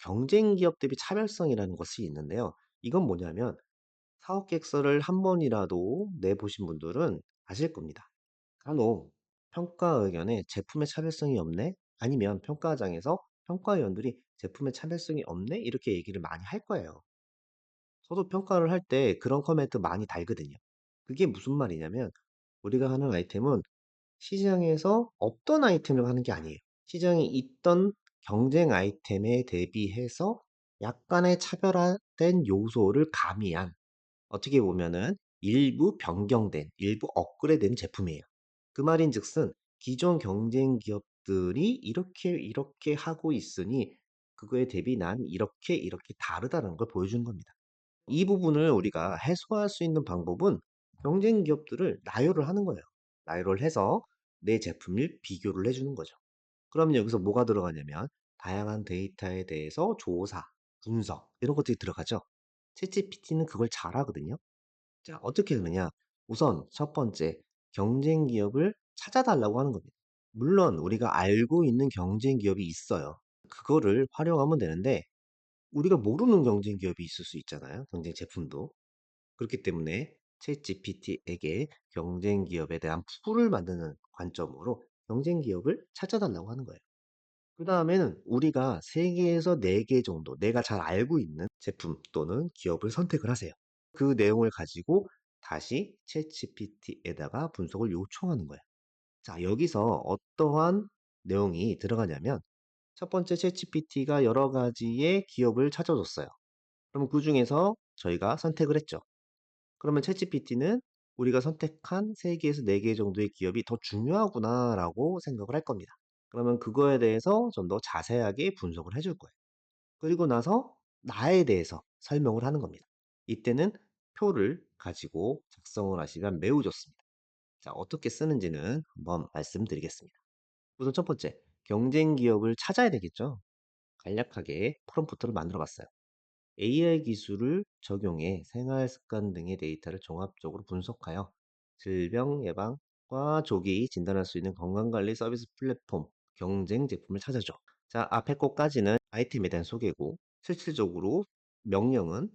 경쟁 기업 대비 차별성이라는 것이 있는데요. 이건 뭐냐면 사업 계획서를 한 번이라도 내보신 분들은 아실 겁니다. 간혹 평가 의견에 제품의 차별성이 없네? 아니면 평가장에서 평가위원들이 제품의 차별성이 없네? 이렇게 얘기를 많이 할 거예요. 저도 평가를 할 때 그런 코멘트 많이 달거든요. 그게 무슨 말이냐면 우리가 하는 아이템은 시장에서 없던 아이템을 하는 게 아니에요. 시장에 있던 경쟁 아이템에 대비해서 약간의 차별화된 요소를 가미한 어떻게 보면은 일부 변경된, 일부 업그레이드된 제품이에요. 그 말인즉슨 기존 경쟁 기업들이 이렇게 하고 있으니 그거에 대비 난 이렇게 다르다는 걸 보여주는 겁니다. 이 부분을 우리가 해소할 수 있는 방법은 경쟁 기업들을 나열을 하는 거예요. 나열을 해서 내 제품을 비교를 해주는 거죠. 그럼 여기서 뭐가 들어가냐면 다양한 데이터에 대해서 조사, 분석 이런 것들이 들어가죠. 챗GPT는 그걸 잘하거든요. 자, 어떻게 하느냐? 우선 첫 번째, 경쟁 기업을 찾아달라고 하는 겁니다. 물론 우리가 알고 있는 경쟁 기업이 있어요. 그거를 활용하면 되는데 우리가 모르는 경쟁 기업이 있을 수 있잖아요. 경쟁 제품도. 그렇기 때문에 챗GPT에게 경쟁 기업에 대한 풀을 만드는 관점으로 경쟁 기업을 찾아달라고 하는 거예요. 그 다음에는 우리가 3개에서 4개 정도 내가 잘 알고 있는 제품 또는 기업을 선택을 하세요. 그 내용을 가지고 다시 챗GPT에다가 분석을 요청하는 거예요. 자, 여기서 어떠한 내용이 들어가냐면 첫 번째 챗GPT가 여러 가지의 기업을 찾아줬어요. 그럼 그 중에서 저희가 선택을 했죠. 그러면 챗GPT는 우리가 선택한 3개에서 4개 정도의 기업이 더 중요하구나라고 생각을 할 겁니다. 그러면 그거에 대해서 좀 더 자세하게 분석을 해줄 거예요. 그리고 나서 나에 대해서 설명을 하는 겁니다. 이때는 표를 가지고 작성을 하시면 매우 좋습니다. 자, 어떻게 쓰는지는 한번 말씀드리겠습니다. 우선 첫 번째, 경쟁 기업을 찾아야 되겠죠. 간략하게 프롬프트를 만들어 봤어요. AI 기술을 적용해 생활 습관 등의 데이터를 종합적으로 분석하여 질병 예방과 조기 진단할 수 있는 건강관리 서비스 플랫폼 경쟁 제품을 찾아줘. 자, 앞에 것까지는 아이템에 대한 소개고 실질적으로 명령은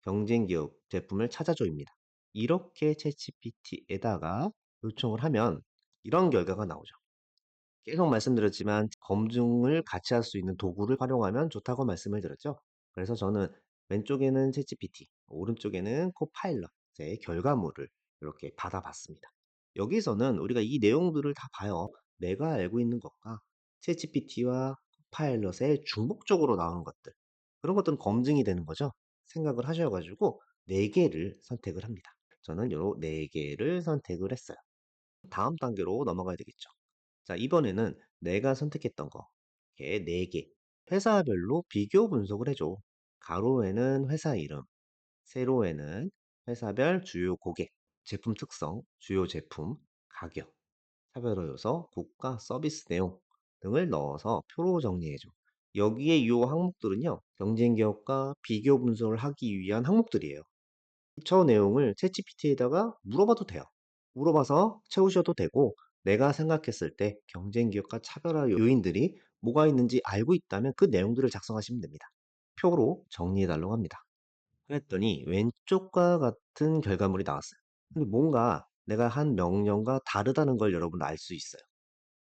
경쟁 기업 제품을 찾아줘입니다. 이렇게 챗GPT에다가 요청을 하면 이런 결과가 나오죠. 계속 말씀드렸지만 검증을 같이 할 수 있는 도구를 활용하면 좋다고 말씀을 드렸죠. 그래서 저는 왼쪽에는 챗GPT, 오른쪽에는 코파일럿의 결과물을 이렇게 받아봤습니다. 여기서는 우리가 이 내용들을 다 봐요. 내가 알고 있는 것과 챗GPT와 코파일럿의 중복적으로 나오는 것들. 그런 것들은 검증이 되는 거죠. 생각을 하셔가지고 4개를 선택을 합니다. 저는 요 4개를 선택을 했어요. 다음 단계로 넘어가야 되겠죠. 자, 이번에는 내가 선택했던 거, 이렇게 4개. 회사별로 비교 분석을 해줘. 가로에는 회사 이름, 세로에는 회사별 주요 고객, 제품 특성, 주요 제품, 가격, 차별화 요소, 국가 서비스 내용 등을 넣어서 표로 정리해줘. 여기에 이 항목들은요, 경쟁 기업과 비교 분석을 하기 위한 항목들이에요. 저 내용을 챗GPT에다가 물어봐도 돼요. 물어봐서 채우셔도 되고, 내가 생각했을 때 경쟁 기업과 차별화 요인들이 뭐가 있는지 알고 있다면 그 내용들을 작성하시면 됩니다. 표로 정리해달라고 합니다. 그랬더니 왼쪽과 같은 결과물이 나왔어요. 근데 뭔가 내가 한 명령과 다르다는 걸 여러분 알 수 있어요.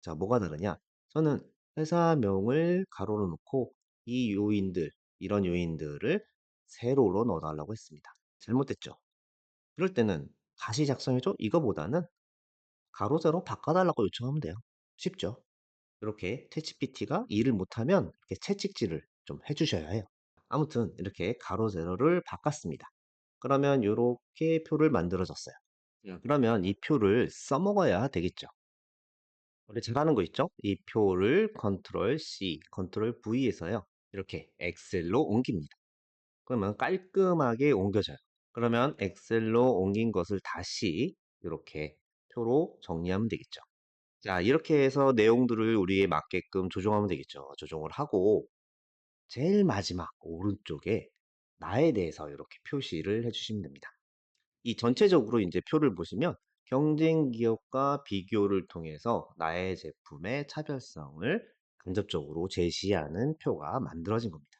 자, 뭐가 다르냐? 저는 회사명을 가로로 놓고 이 요인들, 이런 요인들을 세로로 넣어달라고 했습니다. 잘못됐죠? 그럴 때는 다시 작성해줘? 이거보다는 가로 세로 바꿔달라고 요청하면 돼요. 쉽죠? 이렇게 챗GPT가 일을 못하면 이렇게 채찍질을 좀 해주셔야 해요. 아무튼 이렇게 가로 세로를 바꿨습니다. 그러면 이렇게 표를 만들어졌어요. 그러면 이 표를 써먹어야 되겠죠. 우리 잘하는 거 있죠? 이 표를 컨트롤 C, 컨트롤 V에서요. 이렇게 엑셀로 옮깁니다. 그러면 깔끔하게 옮겨져요. 그러면 엑셀로 옮긴 것을 다시 이렇게 표로 정리하면 되겠죠. 자, 이렇게 해서 내용들을 우리에 맞게끔 조정하면 되겠죠. 조정을 하고 제일 마지막 오른쪽에 나에 대해서 이렇게 표시를 해주시면 됩니다. 이 전체적으로 이제 표를 보시면 경쟁 기업과 비교를 통해서 나의 제품의 차별성을 간접적으로 제시하는 표가 만들어진 겁니다.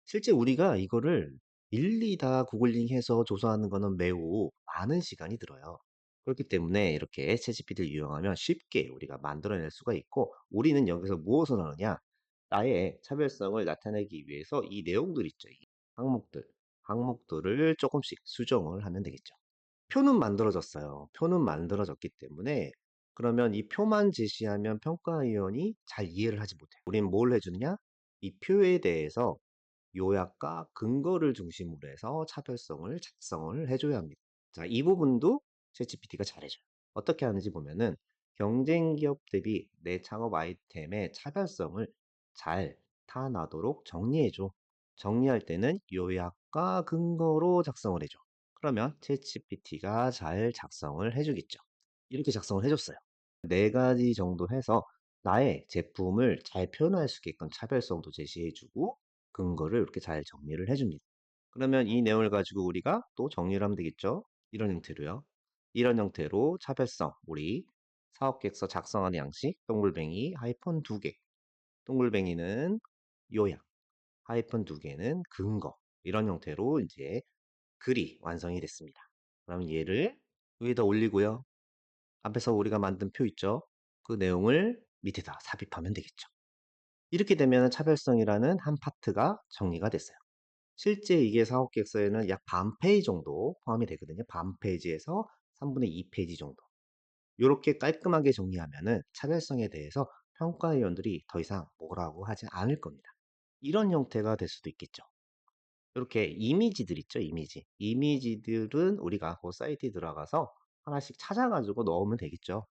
실제 우리가 이거를 일일이 다 구글링해서 조사하는 거는 매우 많은 시간이 들어요. 그렇기 때문에 이렇게 챗GPT를 이용하면 쉽게 우리가 만들어낼 수가 있고, 우리는 여기서 무엇을 하느냐? 나의 차별성을 나타내기 위해서 이 내용들 있죠. 이 항목들, 항목들을 조금씩 수정을 하면 되겠죠. 표는 만들어졌어요. 표는 만들어졌기 때문에 그러면 이 표만 제시하면 평가위원이 잘 이해를 하지 못해요. 우리는 뭘 해주느냐? 이 표에 대해서 요약과 근거를 중심으로 해서 차별성을 작성을 해줘야 합니다. 자, 이 부분도 챗GPT가 잘해줘요. 어떻게 하는지 보면은 경쟁 기업 대비 내 창업 아이템의 차별성을 잘 타나도록 정리해줘. 정리할 때는 요약과 근거로 작성을 해줘. 그러면 챗GPT가 잘 작성을 해주겠죠. 이렇게 작성을 해줬어요. 네 가지 정도 해서 나의 제품을 잘 표현할 수 있게끔 차별성도 제시해주고 근거를 이렇게 잘 정리를 해줍니다. 그러면 이 내용을 가지고 우리가 또 정리를 하면 되겠죠. 이런 형태로요. 이런 형태로 차별성, 우리 사업계획서 작성하는 양식, 동글뱅이 하이픈 두 개, 동글뱅이는 요약, 하이픈 두 개는 근거, 이런 형태로 이제 글이 완성이 됐습니다. 그럼 얘를 위에다 올리고요. 앞에서 우리가 만든 표 있죠? 그 내용을 밑에다 삽입하면 되겠죠. 이렇게 되면 차별성이라는 한 파트가 정리가 됐어요. 실제 이게 사업계획서에는 약 반 페이지 정도 포함이 되거든요. 반 페이지에서 3분의 2 페이지 정도. 이렇게 깔끔하게 정리하면은 차별성에 대해서 평가위원들이 더 이상 뭐라고 하지 않을 겁니다. 이런 형태가 될 수도 있겠죠. 이렇게 이미지들 있죠, 이미지. 이미지들은 우리가 그 사이트에 들어가서 하나씩 찾아가지고 넣으면 되겠죠.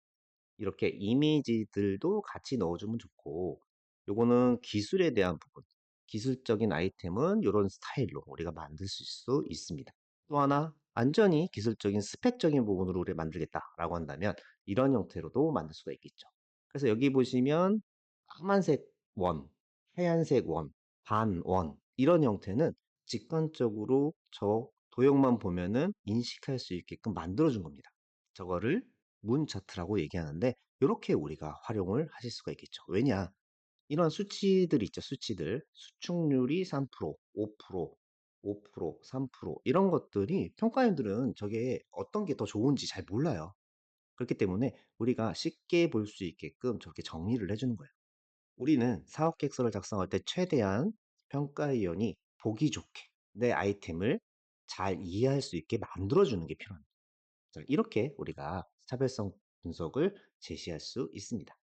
이렇게 이미지들도 같이 넣어주면 좋고, 요거는 기술에 대한 부분, 기술적인 아이템은 이런 스타일로 우리가 만들 수 있습니다. 또 하나, 완전히 기술적인 스펙적인 부분으로 우리가 만들겠다라고 한다면 이런 형태로도 만들 수가 있겠죠. 그래서 여기 보시면 까만색 원, 하얀색 원, 반 원, 이런 형태는 직관적으로 저 도형만 보면은 인식할 수 있게끔 만들어준 겁니다. 저거를 문 차트라고 얘기하는데 이렇게 우리가 활용을 하실 수가 있겠죠. 왜냐? 이런 수치들 있죠. 수치들. 수축률이 3%, 5%, 5%, 3% 이런 것들이 평가인들은 저게 어떤 게 더 좋은지 잘 몰라요. 그렇기 때문에 우리가 쉽게 볼 수 있게끔 저렇게 정리를 해주는 거예요. 우리는 사업 계획서를 작성할 때 최대한 평가위원이 보기 좋게 내 아이템을 잘 이해할 수 있게 만들어주는 게 필요합니다. 자, 이렇게 우리가 차별성 분석을 제시할 수 있습니다.